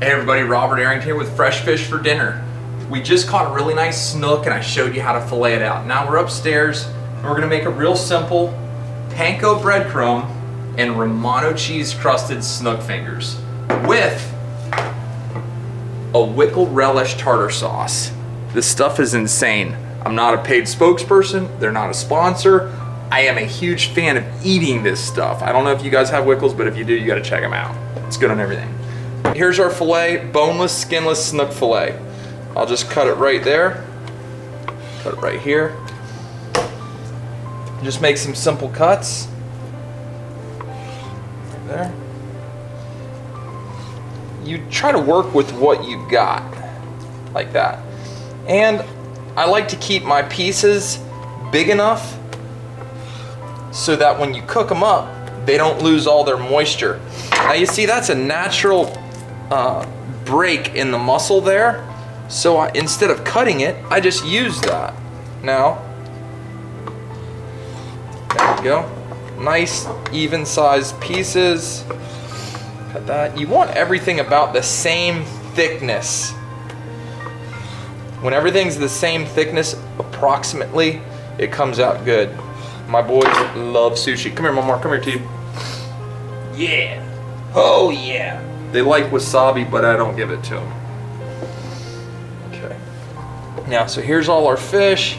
Hey everybody, Robert Arrington here with Fresh Fish for Dinner. We just caught a really nice snook and I showed you how to fillet it out. Now we're upstairs and we're gonna make a real simple panko breadcrumb and Romano cheese crusted snook fingers with a Wickle Relish Tartar Sauce. This stuff is insane. I'm not a paid spokesperson, they're not a sponsor. I am a huge fan of eating this stuff. I don't know if you guys have Wickles, but if you do, you gotta check them out. It's good on everything. Here's our filet, boneless, skinless snook filet. I'll just cut it right there. Cut it right here. Just make some simple cuts. Right there. You try to work with what you've got, like that. And I like to keep my pieces big enough so that when you cook them up, they don't lose all their moisture. Now you see that's a natural break in the muscle there. So instead of cutting it, I just use that. Now, there we go. Nice even sized pieces. Cut that. You want everything about the same thickness. When everything's the same thickness approximately, it comes out good. My boys love sushi. Come here, Momar, come here, T. Yeah. Oh, yeah. They like wasabi, but I don't give it to them. Okay. Now, so here's all our fish.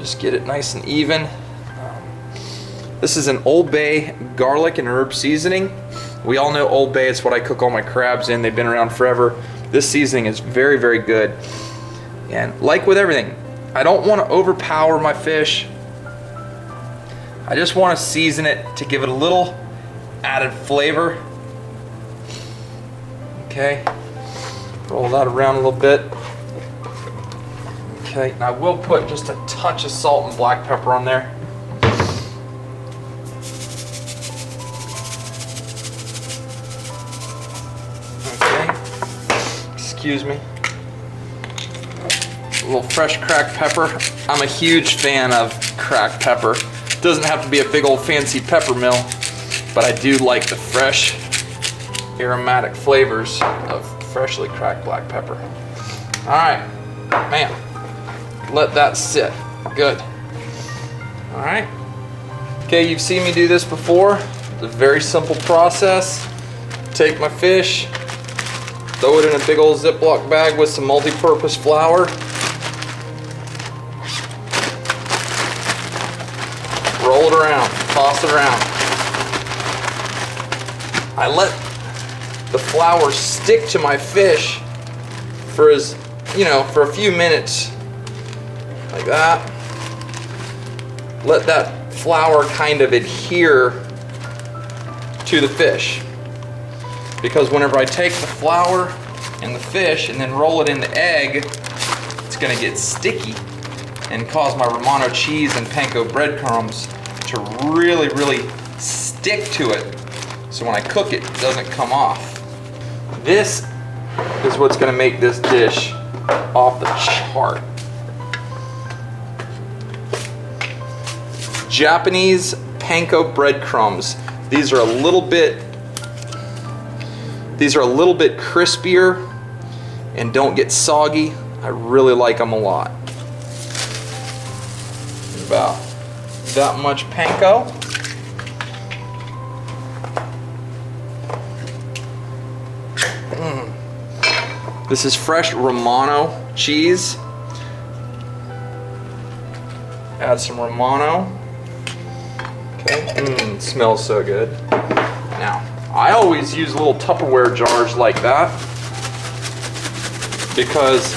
Just get it nice and even. This is an Old Bay garlic and herb seasoning. We all know Old Bay, it's what I cook all my crabs in. They've been around forever. This seasoning is very, very good. And like with everything, I don't want to overpower my fish. I just want to season it to give it a little added flavor. Okay, roll that around a little bit. Okay, and I will put just a touch of salt and black pepper on there. Okay, excuse me. A little fresh cracked pepper. I'm a huge fan of cracked pepper. Doesn't have to be a big old fancy pepper mill, but I do like the fresh aromatic flavors of freshly cracked black pepper. All right, man, let that sit. Good. All right. Okay, you've seen me do this before. It's a very simple process. Take my fish, throw it in a big old Ziploc bag with some multi-purpose flour. Roll it around, toss it around. I let the flour stick to my fish for for a few minutes, like that. Let that flour kind of adhere to the fish. Because whenever I take the flour and the fish and then roll it in the egg, it's gonna get sticky and cause my Romano cheese and panko breadcrumbs to really, really stick to it. So when I cook it, it doesn't come off. This is what's gonna make this dish off the chart. Japanese panko breadcrumbs. These are a little bit crispier and don't get soggy. I really like them a lot. About that much panko. This is fresh Romano cheese. Add some Romano. Okay, it smells so good. Now, I always use little Tupperware jars like that because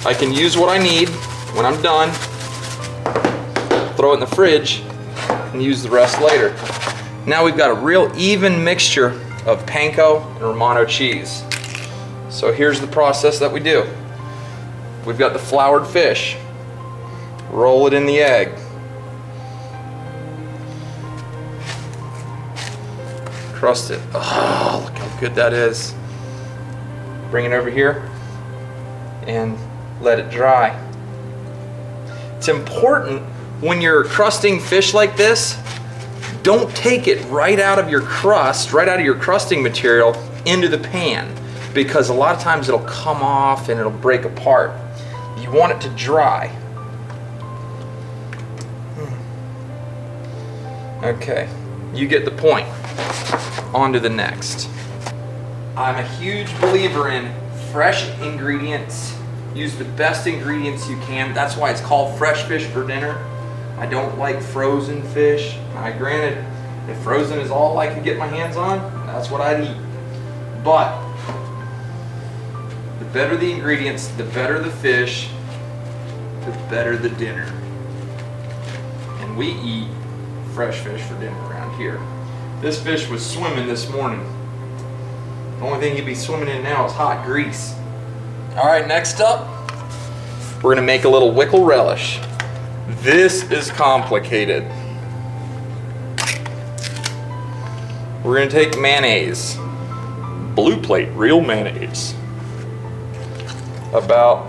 I can use what I need when I'm done, throw it in the fridge, and use the rest later. Now we've got a real even mixture of panko and Romano cheese. So here's the process that we do. We've got the floured fish. Roll it in the egg. Crust it. Oh, look how good that is. Bring it over here and let it dry. It's important when you're crusting fish like this, don't take it right out of your crust, right out of your crusting material into the pan. because a lot of times it'll come off and it'll break apart. You want it to dry. Okay, you get the point. On to the next. I'm a huge believer in fresh ingredients. Use the best ingredients you can. That's why it's called fresh fish for dinner. I don't like frozen fish. Granted, if frozen is all I can get my hands on, that's what I'd eat. But the better the ingredients, the better the fish, the better the dinner. And we eat fresh fish for dinner around here. This fish was swimming this morning. The only thing he'd be swimming in now is hot grease. All right, next up, we're gonna make a little wickle relish. This is complicated. We're gonna take mayonnaise, Blue Plate real mayonnaise, about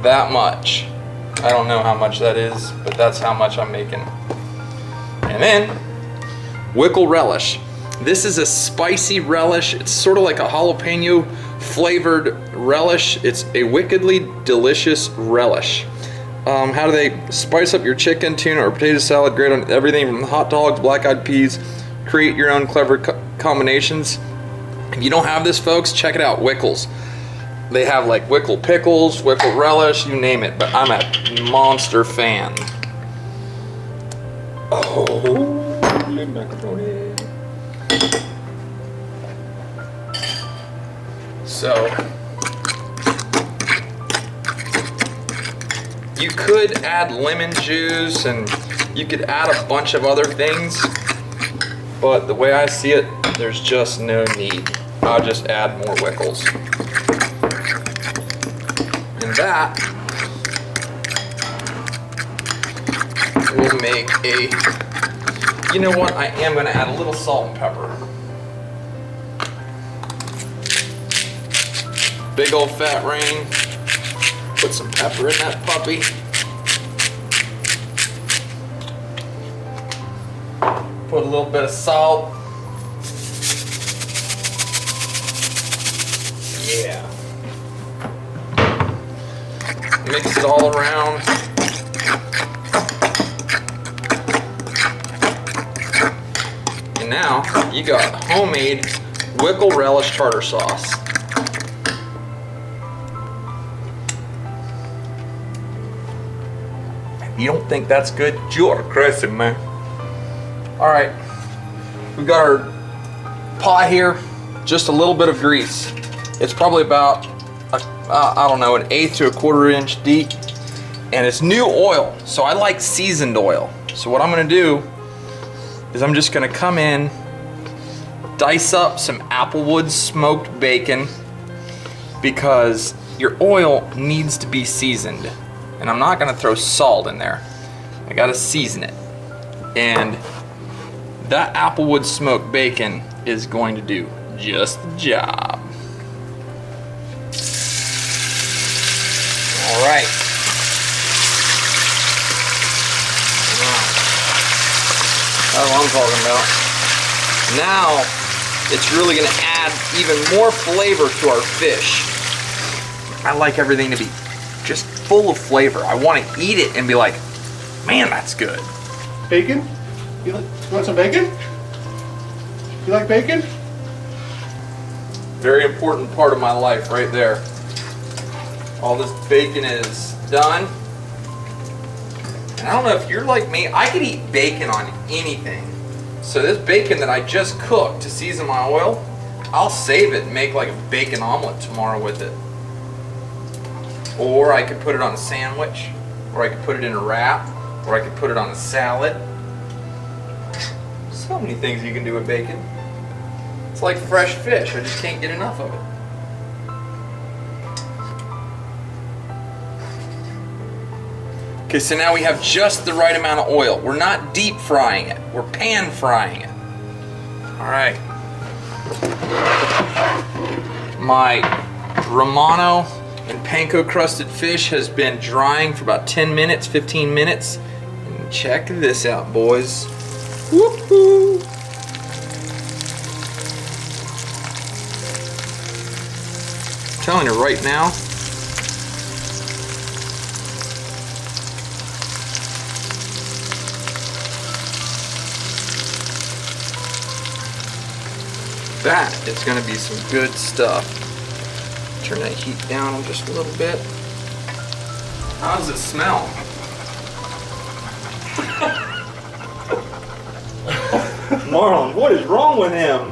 that much. I don't know how much that is, but that's how much I'm making. And then Wickle Relish. This is a spicy relish. It's sort of like a jalapeno flavored relish. It's a wickedly delicious relish. How do they spice up your chicken, tuna, or potato salad? Great on everything from hot dogs, black-eyed peas. Create your own clever combinations. If you don't have this, folks, check it out, Wickles. They have like Wickle pickles, Wickle relish, you name it, but I'm a monster fan. Holy macaroni. So, you could add lemon juice and you could add a bunch of other things, but the way I see it, there's just no need. I'll just add more Wickles. And that will make a, you know what, I am going to add a little salt and pepper. Big old fat ring. Put some pepper in that puppy. Put a little bit of salt. Yeah. Mix it all around. And now you got homemade Wickle Relish Tartar Sauce. If you don't think that's good, you're crazy, man. All right, we've got our pot here. Just a little bit of grease. It's probably about I don't know, an 1/8 to a 1/4 inch deep, and it's new oil, so I like seasoned oil. So what I'm gonna do is I'm just gonna come in, dice up some Applewood smoked bacon, because your oil needs to be seasoned, and I'm not gonna throw salt in there. I gotta season it, and that Applewood smoked bacon is going to do just the job. All right. That's what I'm talking about. Now, it's really gonna add even more flavor to our fish. I like everything to be just full of flavor. I wanna eat it and be like, man, that's good. Bacon? You want some bacon? You like bacon? Very important part of my life right there. All this bacon is done. And I don't know if you're like me, I could eat bacon on anything. So this bacon that I just cooked to season my oil, I'll save it and make like a bacon omelet tomorrow with it. Or I could put it on a sandwich, or I could put it in a wrap, or I could put it on a salad. So many things you can do with bacon. It's like fresh fish, I just can't get enough of it. Okay, so now we have just the right amount of oil. We're not deep frying it, we're pan frying it. All right. My Romano and Panko crusted fish has been drying for about 10 minutes, 15 minutes. And check this out, boys. Woohoo! telling you right now, that is going to be some good stuff. Turn that heat down just a little bit. How does it smell? Marlon, what is wrong with him?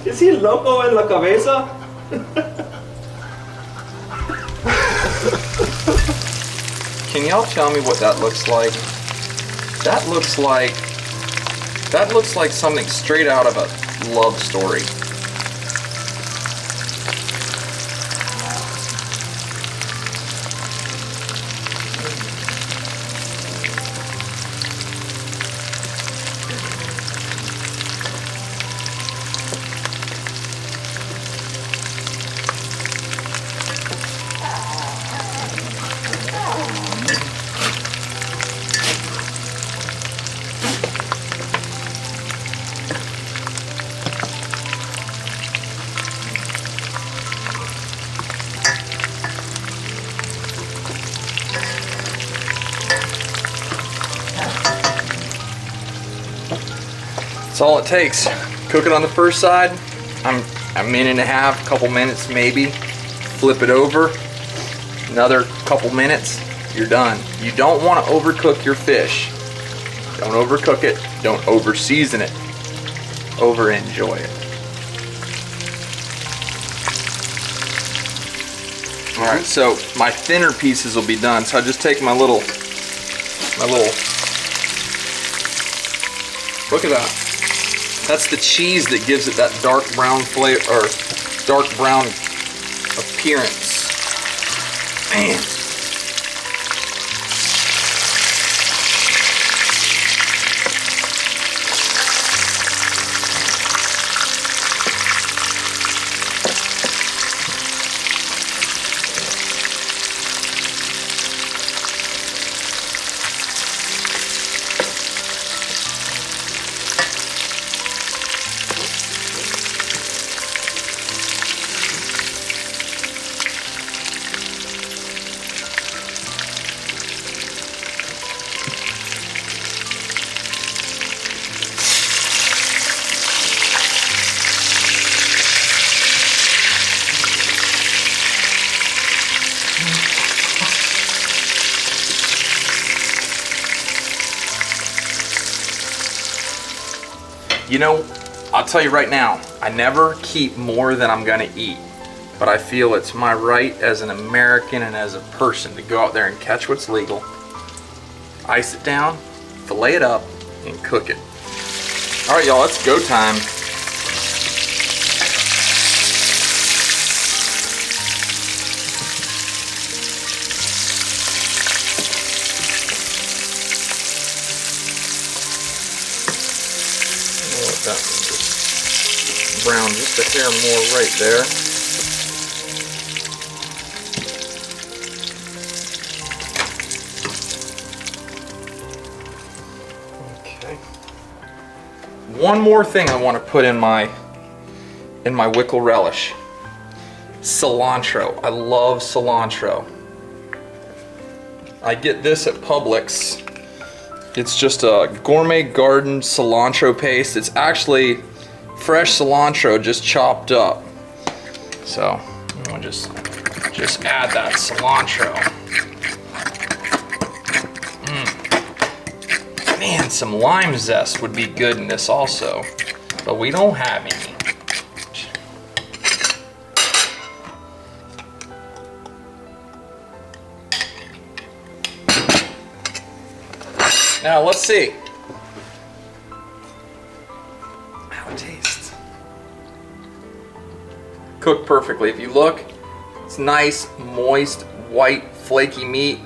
Is he loco en la cabeza? Can y'all tell me what that looks like? That looks like something straight out of a love story. That's all it takes. Cook it on the first side. I'm a minute and a half, couple minutes maybe. Flip it over. Another couple minutes. You're done. You don't want to overcook your fish. Don't overcook it. Don't over season it. Over enjoy it. All right, so my thinner pieces will be done. So I just take my little. Look at that. That's the cheese that gives it that dark brown flavor, or dark brown appearance. Man. You know, I'll tell you right now, I never keep more than I'm gonna eat, but I feel it's my right as an American and as a person to go out there and catch what's legal, ice it down, fillet it up, and cook it. All right, y'all, it's go time. That one just brown just a hair more right there. Okay. One more thing I want to put in my Wickle Relish. Cilantro. I love cilantro. I get this at Publix. It's just a gourmet garden cilantro paste. It's actually fresh cilantro just chopped up. So I'm gonna just add that cilantro. Man, some lime zest would be good in this also, but we don't have any. Now let's see how it tastes. Cooked perfectly. If you look, it's nice, moist, white, flaky meat.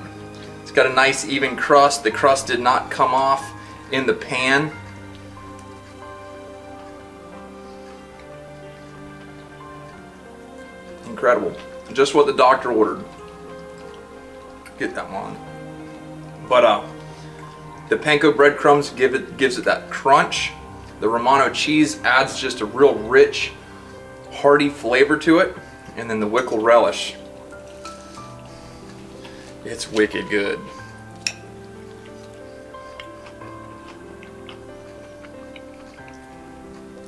It's got a nice even crust. The crust did not come off in the pan. Incredible. Just what the doctor ordered. Get that one. But the Panko breadcrumbs gives it that crunch. The Romano cheese adds just a real rich hearty flavor to it. And then the Wickle Relish. It's wicked good.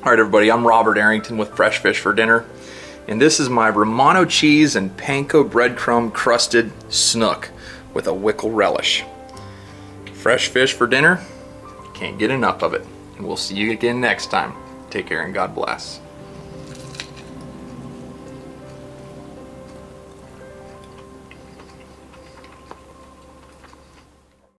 All right, everybody, I'm Robert Arrington with Fresh Fish for Dinner, and this is my Romano cheese and Panko breadcrumb crusted snook with a Wickle Relish. Fresh fish for dinner, can't get enough of it. And we'll see you again next time. Take care and God bless.